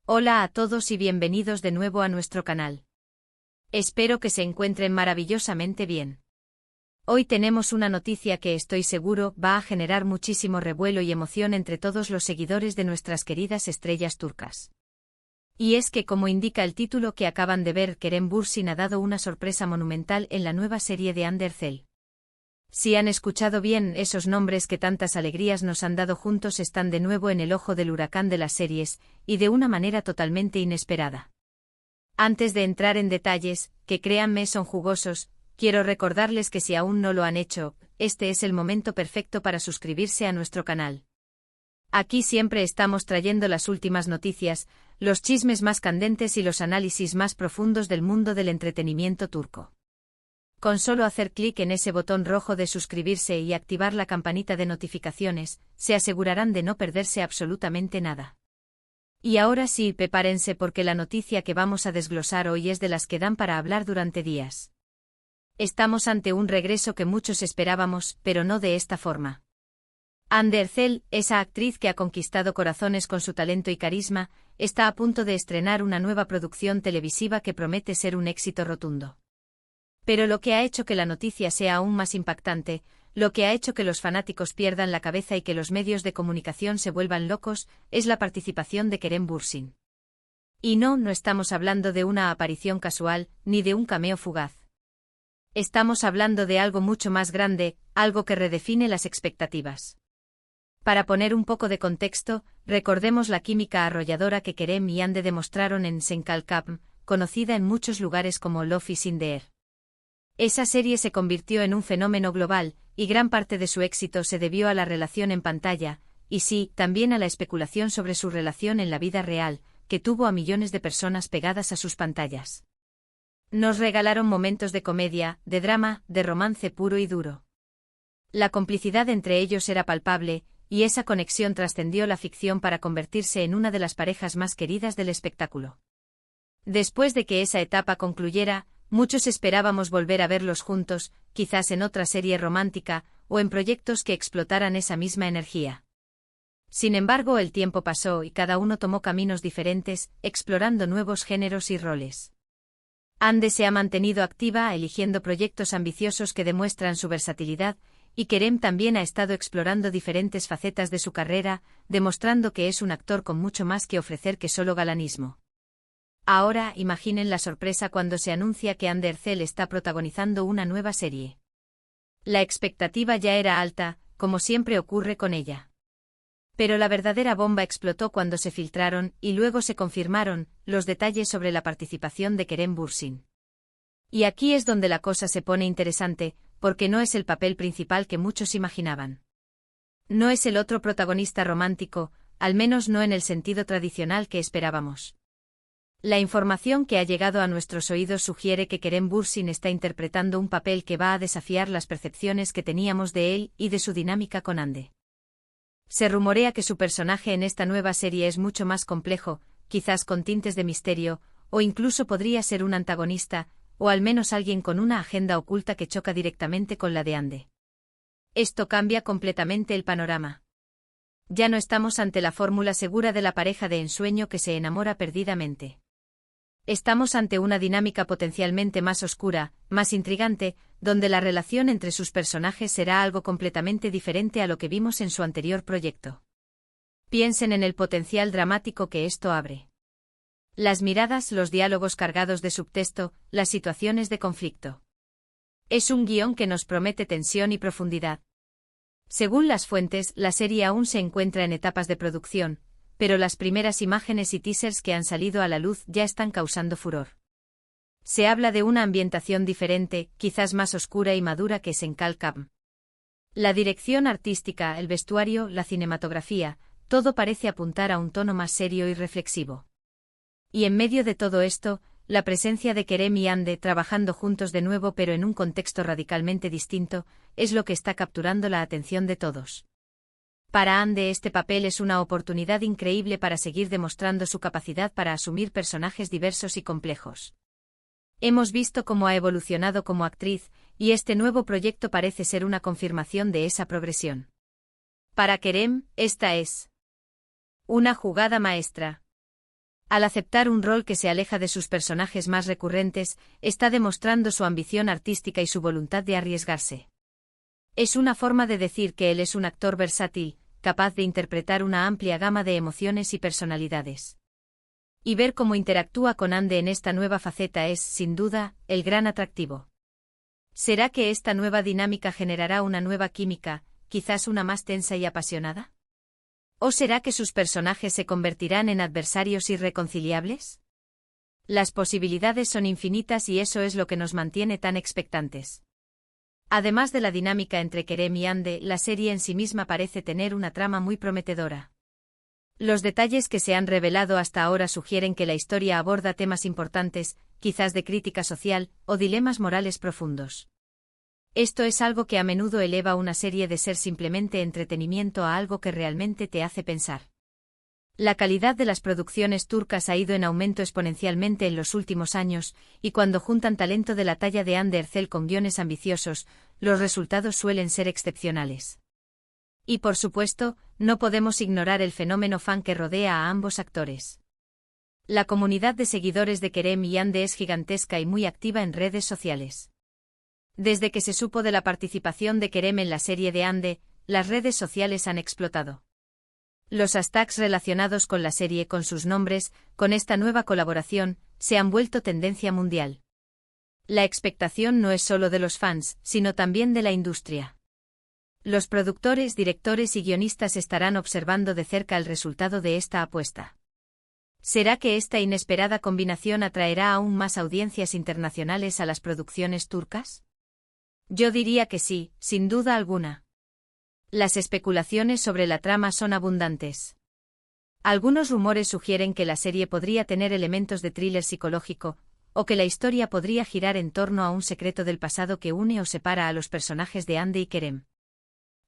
Hola a todos y bienvenidos de nuevo a nuestro canal. Espero que se encuentren maravillosamente bien. Hoy tenemos una noticia que estoy seguro va a generar muchísimo revuelo y emoción entre todos los seguidores de nuestras queridas estrellas turcas. Y es que, como indica el título que acaban de ver, Kerem Bürsin ha dado una sorpresa monumental en la nueva serie de Hande Erçel. Si han escuchado bien, esos nombres que tantas alegrías nos han dado juntos están de nuevo en el ojo del huracán de las series, y de una manera totalmente inesperada. Antes de entrar en detalles, que créanme son jugosos, quiero recordarles que si aún no lo han hecho, este es el momento perfecto para suscribirse a nuestro canal. Aquí siempre estamos trayendo las últimas noticias, los chismes más candentes y los análisis más profundos del mundo del entretenimiento turco. Con solo hacer clic en ese botón rojo de suscribirse y activar la campanita de notificaciones, se asegurarán de no perderse absolutamente nada. Y ahora sí, prepárense porque la noticia que vamos a desglosar hoy es de las que dan para hablar durante días. Estamos ante un regreso que muchos esperábamos, pero no de esta forma. Hande Erçel, esa actriz que ha conquistado corazones con su talento y carisma, está a punto de estrenar una nueva producción televisiva que promete ser un éxito rotundo. Pero lo que ha hecho que la noticia sea aún más impactante, lo que ha hecho que los fanáticos pierdan la cabeza y que los medios de comunicación se vuelvan locos, es la participación de Kerem Bürsin. Y no estamos hablando de una aparición casual, ni de un cameo fugaz. Estamos hablando de algo mucho más grande, algo que redefine las expectativas. Para poner un poco de contexto, recordemos la química arrolladora que Kerem y Hande demostraron en Sen Kalkam, conocida en muchos lugares como Love is in the Air. Esa serie se convirtió en un fenómeno global, y gran parte de su éxito se debió a la relación en pantalla, y sí, también a la especulación sobre su relación en la vida real, que tuvo a millones de personas pegadas a sus pantallas. Nos regalaron momentos de comedia, de drama, de romance puro y duro. La complicidad entre ellos era palpable, y esa conexión trascendió la ficción para convertirse en una de las parejas más queridas del espectáculo. Después de que esa etapa concluyera, muchos esperábamos volver a verlos juntos, quizás en otra serie romántica, o en proyectos que explotaran esa misma energía. Sin embargo, el tiempo pasó y cada uno tomó caminos diferentes, explorando nuevos géneros y roles. Hande se ha mantenido activa, eligiendo proyectos ambiciosos que demuestran su versatilidad, y Kerem también ha estado explorando diferentes facetas de su carrera, demostrando que es un actor con mucho más que ofrecer que solo galanismo. Ahora, imaginen la sorpresa cuando se anuncia que Hande Erçel está protagonizando una nueva serie. La expectativa ya era alta, como siempre ocurre con ella. Pero la verdadera bomba explotó cuando se filtraron, y luego se confirmaron, los detalles sobre la participación de Kerem Bürsin. Y aquí es donde la cosa se pone interesante, porque no es el papel principal que muchos imaginaban. No es el otro protagonista romántico, al menos no en el sentido tradicional que esperábamos. La información que ha llegado a nuestros oídos sugiere que Kerem Bürsin está interpretando un papel que va a desafiar las percepciones que teníamos de él y de su dinámica con Hande. Se rumorea que su personaje en esta nueva serie es mucho más complejo, quizás con tintes de misterio, o incluso podría ser un antagonista, o al menos alguien con una agenda oculta que choca directamente con la de Hande. Esto cambia completamente el panorama. Ya no estamos ante la fórmula segura de la pareja de ensueño que se enamora perdidamente. Estamos ante una dinámica potencialmente más oscura, más intrigante, donde la relación entre sus personajes será algo completamente diferente a lo que vimos en su anterior proyecto. Piensen en el potencial dramático que esto abre. Las miradas, los diálogos cargados de subtexto, las situaciones de conflicto. Es un guión que nos promete tensión y profundidad. Según las fuentes, la serie aún se encuentra en etapas de producción, pero las primeras imágenes y teasers que han salido a la luz ya están causando furor. Se habla de una ambientación diferente, quizás más oscura y madura que Sen Kalkam. La dirección artística, el vestuario, la cinematografía, todo parece apuntar a un tono más serio y reflexivo. Y en medio de todo esto, la presencia de Kerem y Hande trabajando juntos de nuevo pero en un contexto radicalmente distinto, es lo que está capturando la atención de todos. Para Hande este papel es una oportunidad increíble para seguir demostrando su capacidad para asumir personajes diversos y complejos. Hemos visto cómo ha evolucionado como actriz, y este nuevo proyecto parece ser una confirmación de esa progresión. Para Kerem, esta es una jugada maestra. Al aceptar un rol que se aleja de sus personajes más recurrentes, está demostrando su ambición artística y su voluntad de arriesgarse. Es una forma de decir que él es un actor versátil, capaz de interpretar una amplia gama de emociones y personalidades. Y ver cómo interactúa con Ande en esta nueva faceta es, sin duda, el gran atractivo. ¿Será que esta nueva dinámica generará una nueva química, quizás una más tensa y apasionada? ¿O será que sus personajes se convertirán en adversarios irreconciliables? Las posibilidades son infinitas y eso es lo que nos mantiene tan expectantes. Además de la dinámica entre Kerem y Ande, la serie en sí misma parece tener una trama muy prometedora. Los detalles que se han revelado hasta ahora sugieren que la historia aborda temas importantes, quizás de crítica social, o dilemas morales profundos. Esto es algo que a menudo eleva una serie de ser simplemente entretenimiento a algo que realmente te hace pensar. La calidad de las producciones turcas ha ido en aumento exponencialmente en los últimos años, y cuando juntan talento de la talla de Hande Erçel con guiones ambiciosos, los resultados suelen ser excepcionales. Y por supuesto, no podemos ignorar el fenómeno fan que rodea a ambos actores. La comunidad de seguidores de Kerem y Hande es gigantesca y muy activa en redes sociales. Desde que se supo de la participación de Kerem en la serie de Hande, las redes sociales han explotado. Los hashtags relacionados con la serie con sus nombres, con esta nueva colaboración, se han vuelto tendencia mundial. La expectación no es solo de los fans, sino también de la industria. Los productores, directores y guionistas estarán observando de cerca el resultado de esta apuesta. ¿Será que esta inesperada combinación atraerá aún más audiencias internacionales a las producciones turcas? Yo diría que sí, sin duda alguna. Las especulaciones sobre la trama son abundantes. Algunos rumores sugieren que la serie podría tener elementos de thriller psicológico, o que la historia podría girar en torno a un secreto del pasado que une o separa a los personajes de Hande y Kerem.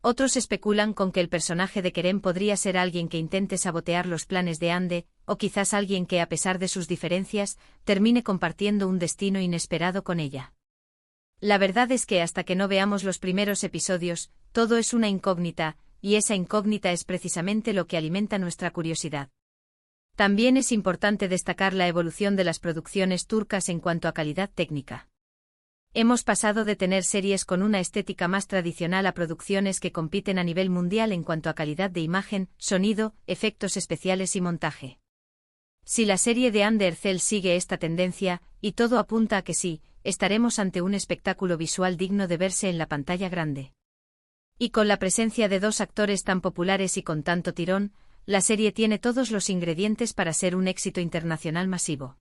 Otros especulan con que el personaje de Kerem podría ser alguien que intente sabotear los planes de Hande, o quizás alguien que, a pesar de sus diferencias, termine compartiendo un destino inesperado con ella. La verdad es que hasta que no veamos los primeros episodios, todo es una incógnita, y esa incógnita es precisamente lo que alimenta nuestra curiosidad. También es importante destacar la evolución de las producciones turcas en cuanto a calidad técnica. Hemos pasado de tener series con una estética más tradicional a producciones que compiten a nivel mundial en cuanto a calidad de imagen, sonido, efectos especiales y montaje. Si la serie de Hande Erçel sigue esta tendencia, y todo apunta a que sí, estaremos ante un espectáculo visual digno de verse en la pantalla grande. Y con la presencia de dos actores tan populares y con tanto tirón, la serie tiene todos los ingredientes para ser un éxito internacional masivo.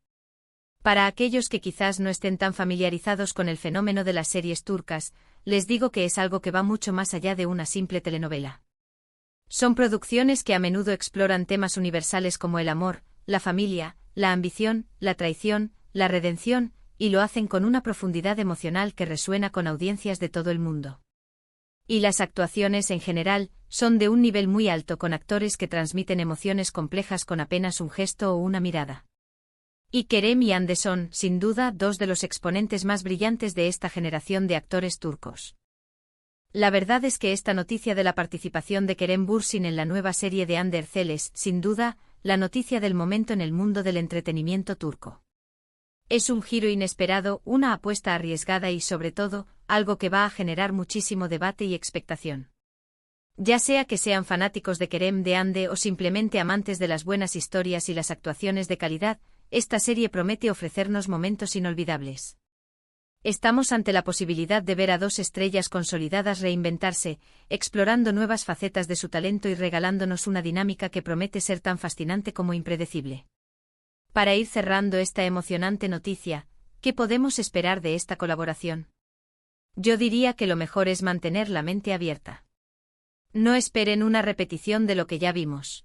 Para aquellos que quizás no estén tan familiarizados con el fenómeno de las series turcas, les digo que es algo que va mucho más allá de una simple telenovela. Son producciones que a menudo exploran temas universales como el amor, la familia, la ambición, la traición, la redención, y lo hacen con una profundidad emocional que resuena con audiencias de todo el mundo. Y las actuaciones en general son de un nivel muy alto con actores que transmiten emociones complejas con apenas un gesto o una mirada. Y Kerem y Hande son, sin duda, dos de los exponentes más brillantes de esta generación de actores turcos. La verdad es que esta noticia de la participación de Kerem Bürsin en la nueva serie de Hande Erçel es, sin duda, la noticia del momento en el mundo del entretenimiento turco. Es un giro inesperado, una apuesta arriesgada y, sobre todo, algo que va a generar muchísimo debate y expectación. Ya sea que sean fanáticos de Kerem, de Hande o simplemente amantes de las buenas historias y las actuaciones de calidad, esta serie promete ofrecernos momentos inolvidables. Estamos ante la posibilidad de ver a dos estrellas consolidadas reinventarse, explorando nuevas facetas de su talento y regalándonos una dinámica que promete ser tan fascinante como impredecible. Para ir cerrando esta emocionante noticia, ¿qué podemos esperar de esta colaboración? Yo diría que lo mejor es mantener la mente abierta. No esperen una repetición de lo que ya vimos.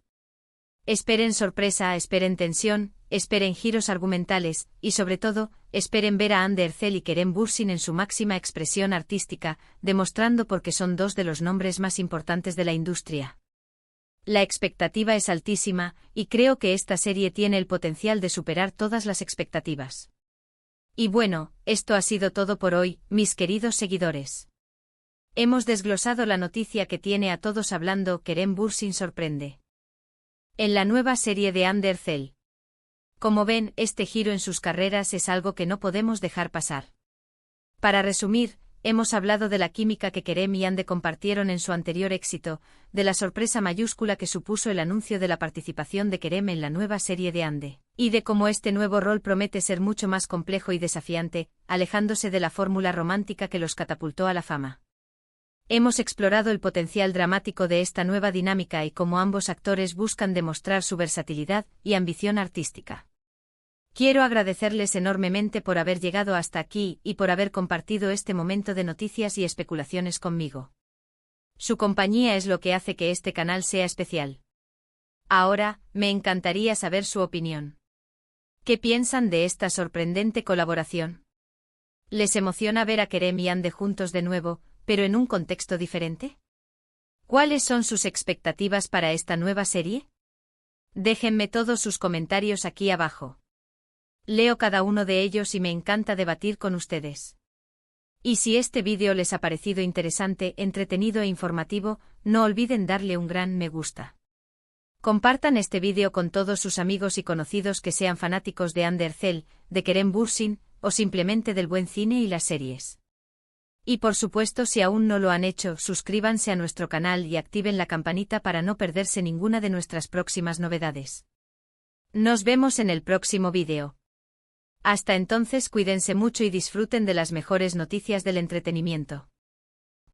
Esperen sorpresa, esperen tensión, esperen giros argumentales, y sobre todo, esperen ver a Hande Erçel y Kerem Bürsin en su máxima expresión artística, demostrando por qué son dos de los nombres más importantes de la industria. La expectativa es altísima, y creo que esta serie tiene el potencial de superar todas las expectativas. Y bueno, esto ha sido todo por hoy, mis queridos seguidores. Hemos desglosado la noticia que tiene a todos hablando. Kerem Bürsin sorprende en la nueva serie de Hande Erçel. Como ven, este giro en sus carreras es algo que no podemos dejar pasar. Para resumir, hemos hablado de la química que Kerem y Ande compartieron en su anterior éxito, de la sorpresa mayúscula que supuso el anuncio de la participación de Kerem en la nueva serie de Ande, y de cómo este nuevo rol promete ser mucho más complejo y desafiante, alejándose de la fórmula romántica que los catapultó a la fama. Hemos explorado el potencial dramático de esta nueva dinámica y cómo ambos actores buscan demostrar su versatilidad y ambición artística. Quiero agradecerles enormemente por haber llegado hasta aquí y por haber compartido este momento de noticias y especulaciones conmigo. Su compañía es lo que hace que este canal sea especial. Ahora, me encantaría saber su opinión. ¿Qué piensan de esta sorprendente colaboración? ¿Les emociona ver a Kerem y Ande juntos de nuevo, pero en un contexto diferente? ¿Cuáles son sus expectativas para esta nueva serie? Déjenme todos sus comentarios aquí abajo. Leo cada uno de ellos y me encanta debatir con ustedes. Y si este vídeo les ha parecido interesante, entretenido e informativo, no olviden darle un gran me gusta. Compartan este vídeo con todos sus amigos y conocidos que sean fanáticos de Ande Erçel, de Kerem Bürsin, o simplemente del buen cine y las series. Y por supuesto, si aún no lo han hecho, suscríbanse a nuestro canal y activen la campanita para no perderse ninguna de nuestras próximas novedades. Nos vemos en el próximo vídeo. Hasta entonces, cuídense mucho y disfruten de las mejores noticias del entretenimiento.